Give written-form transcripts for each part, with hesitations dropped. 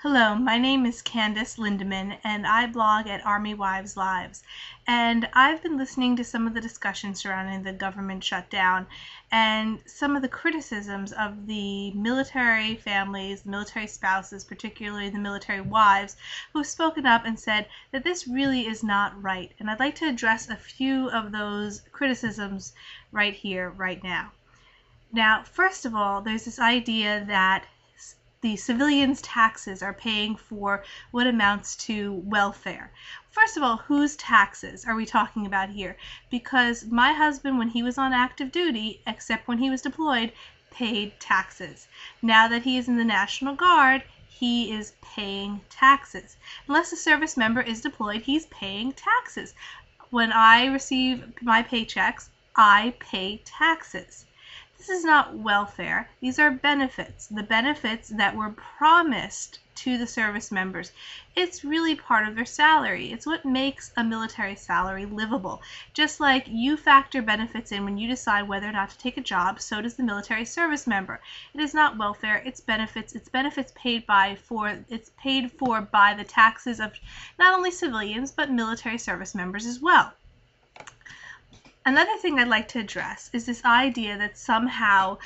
Hello, my name is Candace Lindeman, and I blog at Army Wives Lives. And I've been listening to some of the discussion surrounding the government shutdown and some of the criticisms of the military families, the military spouses, particularly the military wives, who've spoken up and said that this really is not right. And I'd like to address a few of those criticisms right here, right now. Now, first of all, there's this idea that the civilians' taxes are paying for what amounts to welfare. First of all, whose taxes are we talking about here? Because my husband, when he was on active duty, except when he was deployed, paid taxes. Now that he is in the National Guard, he is paying taxes. Unless a service member is deployed, he's paying taxes. When I receive my paychecks, I pay taxes. This is not welfare. These are benefits, the benefits that were promised to the service members. It's really part of their salary. It's what makes a military salary livable. Just like you factor benefits in when you decide whether or not to take a job, so does the military service member. It is not welfare, it's benefits. It's benefits paid for by the taxes of not only civilians, but military service members as well. Another thing I'd like to address is this idea that somehow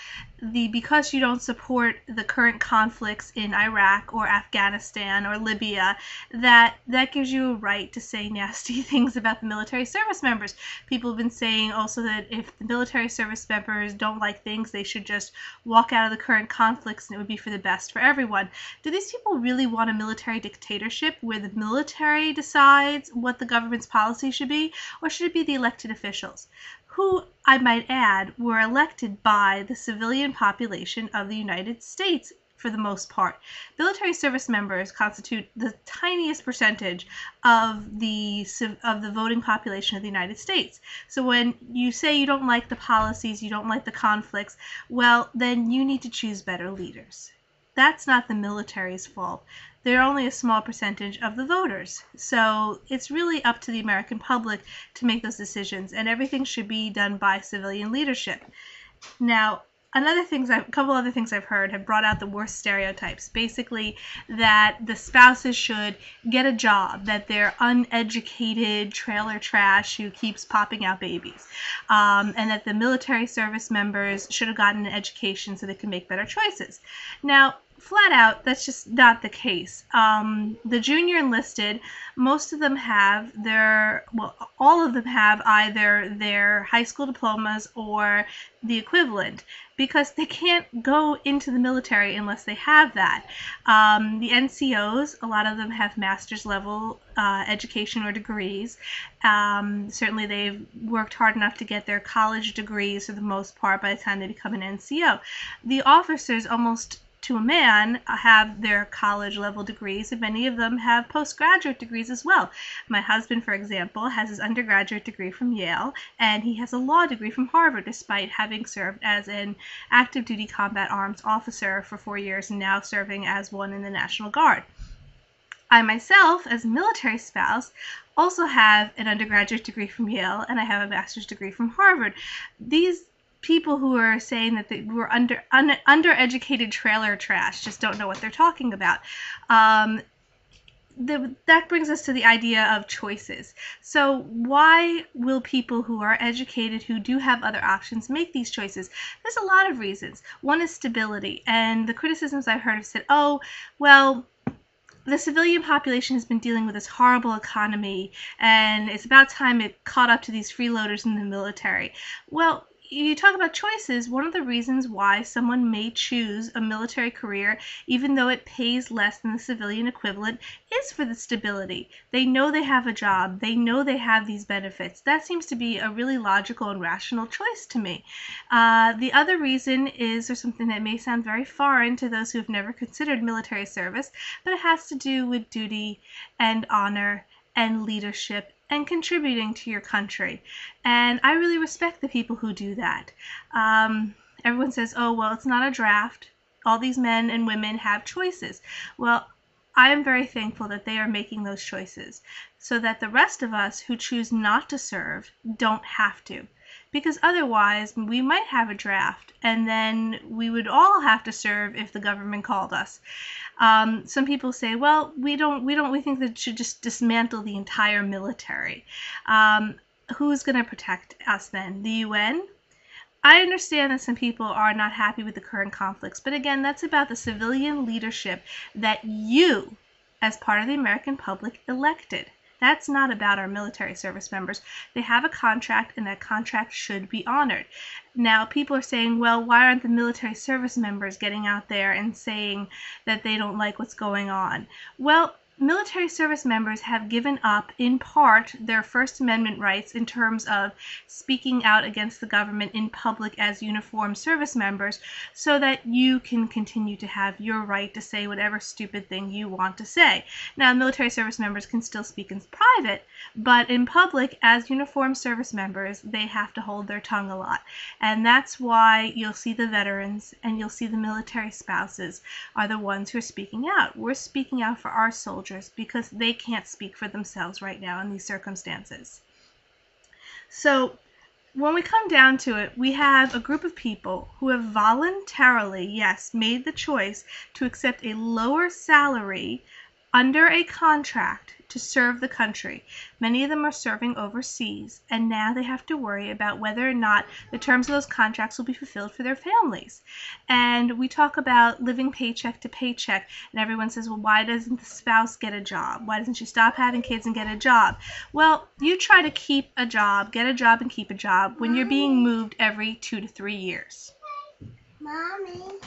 because you don't support the current conflicts in Iraq or Afghanistan or Libya, that gives you a right to say nasty things about the military service members. People have been saying also that if the military service members don't like things, they should just walk out of the current conflicts and it would be for the best for everyone. Do these people really want a military dictatorship where the military decides what the government's policy should be, or should it be the elected officials, who, I might add, were elected by the civilian population of the United States for the most part? Military service members constitute the tiniest percentage of the voting population of the United States. So when you say you don't like the policies, you don't like the conflicts, well, then you need to choose better leaders. That's not the military's fault. They're only a small percentage of the voters. So it's really up to the American public to make those decisions, and everything should be done by civilian leadership. Now, a couple other things I've heard have brought out the worst stereotypes. Basically, that the spouses should get a job, that they're uneducated trailer trash who keeps popping out babies, and that the military service members should have gotten an education so they can make better choices. Now, flat out, that's just not the case. The junior enlisted, most of them have all of them have either their high school diplomas or the equivalent, because they can't go into the military unless they have that. The NCOs, a lot of them have master's level education or degrees. Certainly they've worked hard enough to get their college degrees for the most part by the time they become an NCO. The officers, almost to a man, have their college level degrees, and many of them have postgraduate degrees as well. My husband, for example, has his undergraduate degree from Yale, and he has a law degree from Harvard, despite having served as an active duty combat arms officer for 4 years and now serving as one in the National Guard. I myself, as a military spouse, also have an undergraduate degree from Yale, and I have a master's degree from Harvard. These people who are saying that they were undereducated trailer trash just don't know what they're talking about. That brings us to the idea of choices. So why will people who are educated, who do have other options, make these choices? There's a lot of reasons. One is stability, and the criticisms I've heard have said, oh, well, the civilian population has been dealing with this horrible economy, and it's about time it caught up to these freeloaders in the military. Well, you talk about choices. One of the reasons why someone may choose a military career, even though it pays less than the civilian equivalent, is for the stability. They know they have a job. They know they have these benefits. That seems to be a really logical and rational choice to me. The other reason is, or something that may sound very foreign to those who have never considered military service, but it has to do with duty and honor and leadership and contributing to your country. And I really respect the people who do that. Everyone says, oh, well, it's not a draft. All these men and women have choices. Well, I am very thankful that they are making those choices so that the rest of us who choose not to serve don't have to. because otherwise we might have a draft and then we would all have to serve if the government called us. Some people say, well, we think that it should just dismantle the entire military. Who's going to protect us then? The UN? I understand that some people are not happy with the current conflicts, but again, that's about the civilian leadership that you, as part of the American public, elected. That's not about our military service members. They have a contract, and that contract should be honored. Now, people are saying, well, why aren't the military service members getting out there and saying that they don't like what's going on? Well, military service members have given up, in part, their First Amendment rights in terms of speaking out against the government in public as uniformed service members so that you can continue to have your right to say whatever stupid thing you want to say. Now, military service members can still speak in private, but in public, as uniformed service members, they have to hold their tongue a lot. And that's why you'll see the veterans and you'll see the military spouses are the ones who are speaking out. We're speaking out for our soldiers because they can't speak for themselves right now in these circumstances. So when we come down to it, we have a group of people who have voluntarily, yes, made the choice to accept a lower salary under a contract to serve the country. Many of them are serving overseas, and now they have to worry about whether or not the terms of those contracts will be fulfilled for their families. And we talk about living paycheck to paycheck, and everyone says, well, why doesn't the spouse get a job? Why doesn't she stop having kids and get a job? Well, you try to keep a job, get a job and keep a job when you're being moved every 2 to 3 years. Mommy.